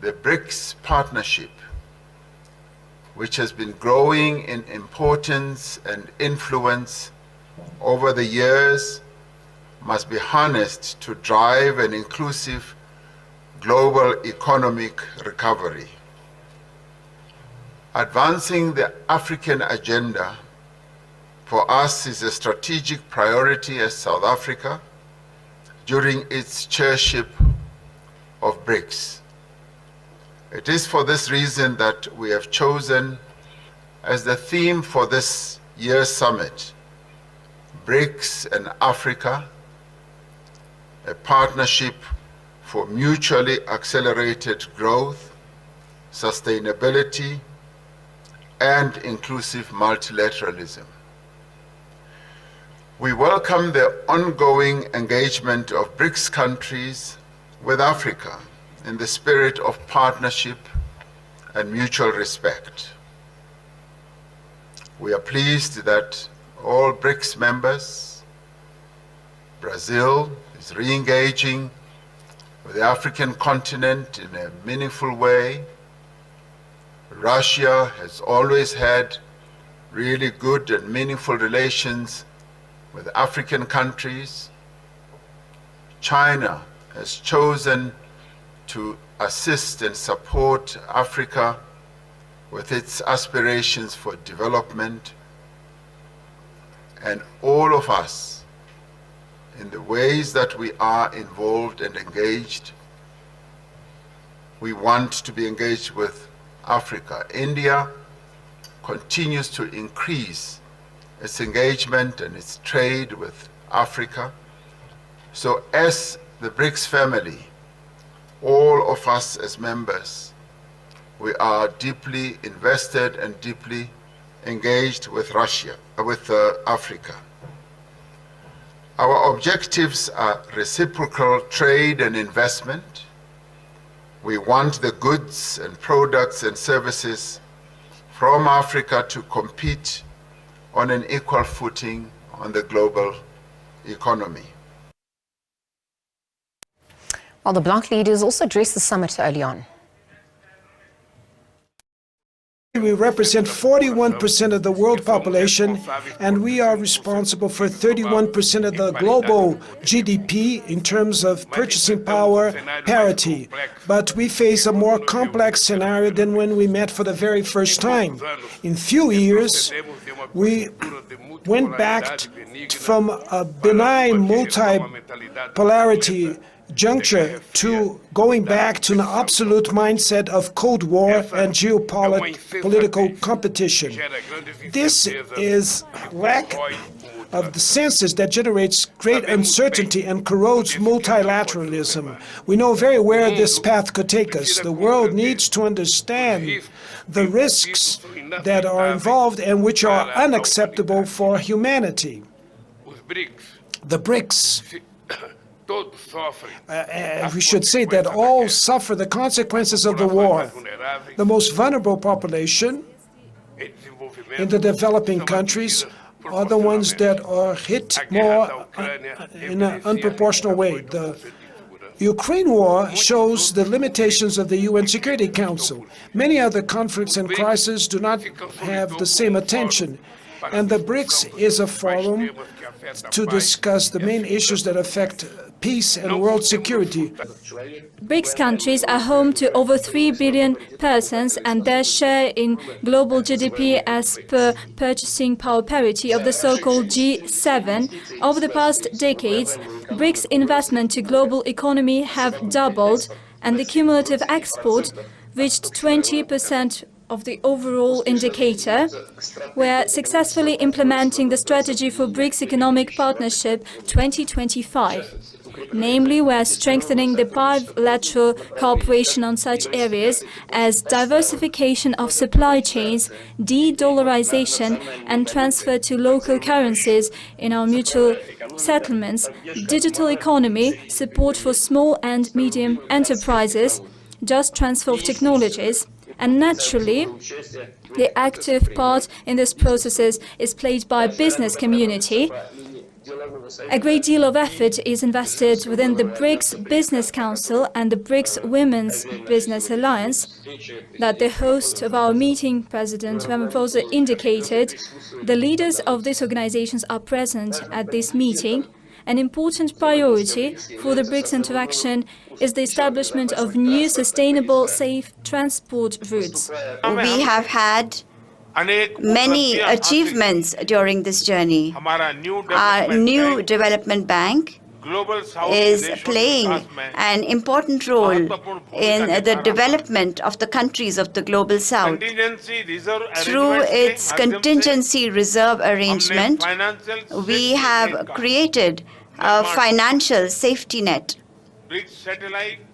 The BRICS partnership, which has been growing in importance and influence over the years, must be harnessed to drive an inclusive global economic recovery. Advancing the African agenda for us is a strategic priority as South Africa during its chairship of BRICS. It is for this reason that we have chosen as the theme for this year's summit, BRICS and Africa, a partnership for mutually accelerated growth, sustainability, and inclusive multilateralism. We welcome the ongoing engagement of BRICS countries with Africa in the spirit of partnership and mutual respect. We are pleased that all BRICS members, Brazil is re-engaging with the African continent in a meaningful way. Russia has always had really good and meaningful relations with African countries. China has chosen to assist and support Africa with its aspirations for development. And all of us, in the ways that we are involved and engaged, we want to be engaged with Africa. India continues to increase its engagement and its trade with Africa. So as the BRICS family, all of us as members, we are deeply invested and deeply engaged with Africa. Our objectives are reciprocal trade and investment. We want the goods and products and services from Africa to compete on an equal footing on the global economy. While the bloc leaders also addressed the summit early on. We represent 41% of the world population, and we are responsible for 31% of the global GDP in terms of purchasing power parity. But we face a more complex scenario than when we met for the very first time. In few years, we went back from a benign multipolarity juncture to going back to an absolute mindset of Cold War and geopolitical competition. This is lack of the senses that generates great uncertainty and corrodes multilateralism. We know very well where this path could take us. The world needs to understand the risks that are involved and which are unacceptable for humanity. The BRICS, we should say that all suffer the consequences of the war. The most vulnerable population in the developing countries are the ones that are hit more in an unproportional way. The Ukraine war shows the limitations of the UN Security Council. Many other conflicts and crises do not have the same attention, and the BRICS is a forum to discuss the main issues that affect peace and world security. BRICS countries are home to over 3 billion persons, and their share in global GDP as per purchasing power parity of the so-called G7. Over the past decades, BRICS investment to global economy have doubled, and the cumulative export reached 20% of the overall indicator. We are successfully implementing the strategy for BRICS Economic Partnership 2025. Namely, we are strengthening the bilateral cooperation on such areas as diversification of supply chains, de-dollarization and transfer to local currencies in our mutual settlements, digital economy, support for small and medium enterprises, just transfer of technologies. And naturally, the active part in these processes is played by business community. A great deal of effort is invested within the BRICS Business Council and the BRICS Women's Business Alliance that the host of our meeting, President Ramaphosa, indicated. The leaders of these organizations are present at this meeting. An important priority for the BRICS interaction is the establishment of new sustainable, safe transport routes. We have had many achievements during this journey. Our new development bank is playing an important role in the development of the countries of the Global South. Through its contingency reserve arrangement, we have created a financial safety net.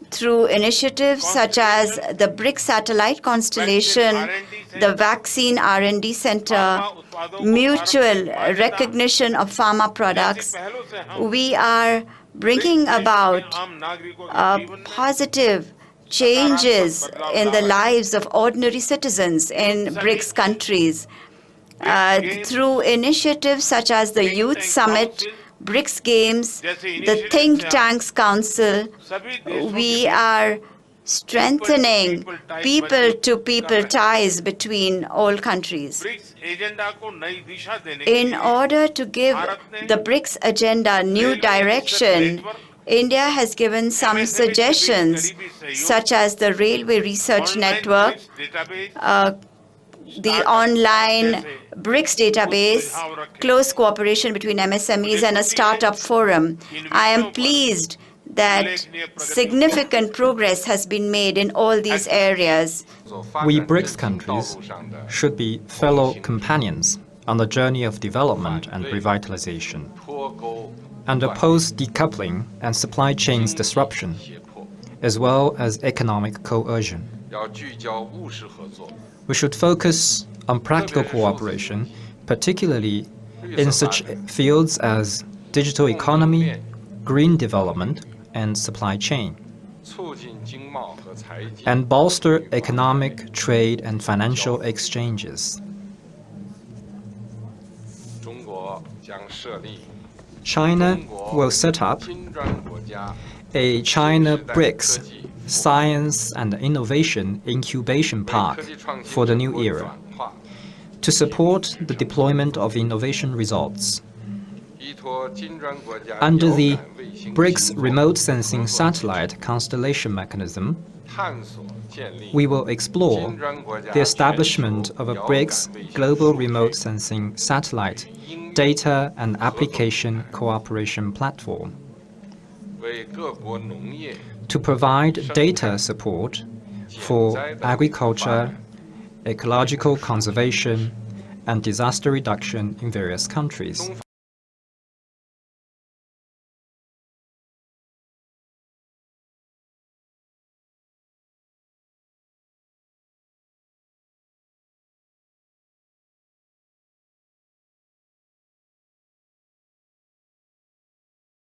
Through initiatives such as the BRICS satellite constellation, the vaccine R&D center, mutual recognition of pharma products, we are bringing about positive changes in the lives of ordinary citizens in BRICS countries. Through initiatives such as the Youth Summit, BRICS Games, the Think Tanks Council, we are strengthening people-to-people ties between all countries. In order to give the BRICS agenda new direction, India has given some suggestions, such as the Railway Research Network, the online BRICS database, close cooperation between MSMEs, and a startup forum. I am pleased that significant progress has been made in all these areas. We BRICS countries should be fellow companions on the journey of development and revitalization, and oppose decoupling and supply chains disruption, as well as economic coercion. We should focus on practical cooperation, particularly in such fields as digital economy, green development, and supply chain, and bolster economic, trade, and financial exchanges. China will set up a China-BRICS Science and Innovation Incubation Park for the new era to support the deployment of innovation results. Under the BRICS Remote Sensing Satellite Constellation Mechanism, we will explore the establishment of a BRICS Global Remote Sensing Satellite Data and Application Cooperation Platform to provide data support for agriculture, ecological conservation, and disaster reduction in various countries.